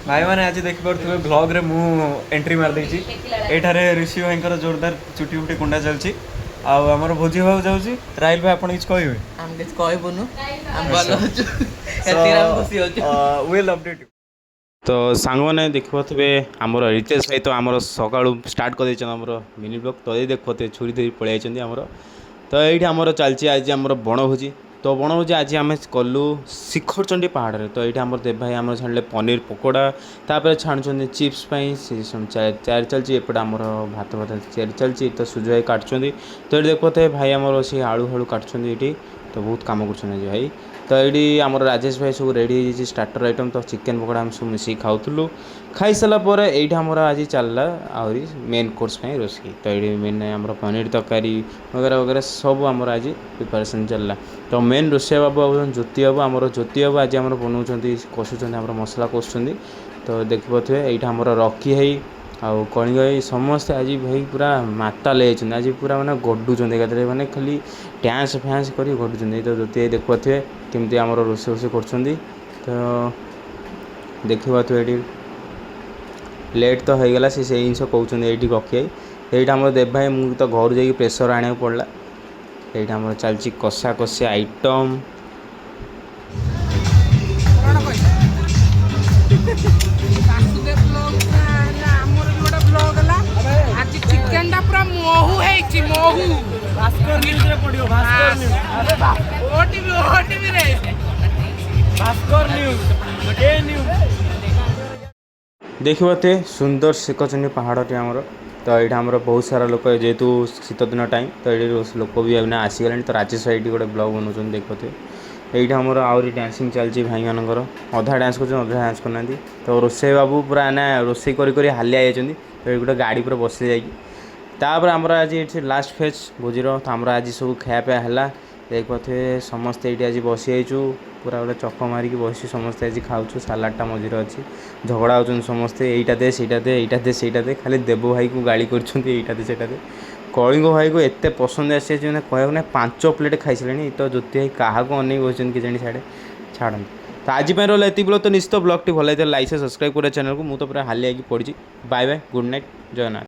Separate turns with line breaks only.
भाई मैंने आज देखिपे ब्लॉग रे मु एंट्री मार देछि एठारे ऋषि भाईंकर जोरदार चुटी उटी कुंडा चलछि आमर भोजी होगा जाऊँगी राहिल भाई आपन किछ कहबे
हम किछ कहबुनु हम भलो होछु एतिरा खुशी होछु
विल अपडेट यू
तो सांगने देखुवे आमर रितेश भाई तो आमर सका स्टार्ट कर आमर मिनी ब्लॉग तो ये देखुवे छुरी धरी पलि आमर तो ये आमर चलती आज आमर बणभोजी तो बणभोजी आज आम कलु शिखरचंडी पहाड़ में तो ये आम देव भाई आम छाड़े पनीर पकोड़ा तापर छाणुंट चिप्स तैयारी चलती एपटे आमर भात भात तैयारी चलती तो सूर्य भाई काटुं तो ये देखुए भाई आमर से आलू फालू काटुं ये तो बहुत कम कर भाई तो ये आमर राजेश भाई सब रेडी स्टार्टर आइटम तो चिकेन पकोड़ा आम सब मिसिक खाऊलु खाई सारापर ये आमर आज चलला आहरी मेन कोर्स रोषे तो ये मेन आमर पनीर तरकारी वगैरह वगैरह सब आमर आज प्रिपारेसन चलला तो मेन रोषे बाबू आ ज्योति बाबू आमर ज्योति बाबू आज आम बनाऊँ कषुच्च मसला कषुच्च तो देखिपे ये आमर रकी है आउ कलिंग भाई समस्ते आज भाई पूरा माता ले आज पूरा मैंने गडुंट एकाधे मैंने खाली डांस फैंस कर गडुंट तो ज्योति देखुए केमती आमर रोषे रोषे कर तो देखिए ये लेट तो हो गला से जिन कहते ये रखी ये आम देव भाई मुझे तो घर जा प्रेसर आने पड़ा ये आम चलती कषा कषा आइटम देखिए सुंदर शिखरचंडी पहाड़टी आमर तो ये आमर बहुत सारा लोक जेहेतु शीत दिन टाइम तो ये लोक भी आसीगले तो राजेश भाई गोटे ब्लॉग बनाऊँ देखते ये आमर आहरी डांसिंग चलती भाई मानकर अधा डांस कर अधा डांस करना तो रोषे बाबू पूरा ना रोषे कर हालिया जाती तो ये गोटे गाड़ी पूरा बस जापर आमर आज ये लास्ट फेज भोजीर तो आमर आज सब खायापिया है देखते समस्ते ये आज बसी जाइचु पूरा गोटे चक मारिकी बस समस्ते आज खाऊँ सालाडटा मझे अच्छी झगड़ा हो समस्ते यहीटा दे सहीटा दे यहीटा दे सहीटा दे खाली देव भाई को गाड़ी करटा दे सेटा दे कलिंग भाई को एत पसंद आसी मैंने कहूँ ना 5 प्लेट खाई सारे तो ज्योति भाई क्या अनेक बस कि जानी साढ़े छाड़ तो आज रहा ये ब्लॉग तो निश्चित ब्लॉग टी भल लाइक से सब्सक्राइब कर चैनल को मुझे पूरा हालिया पड़ी बाय बाय गुड नाइट जयनाथ।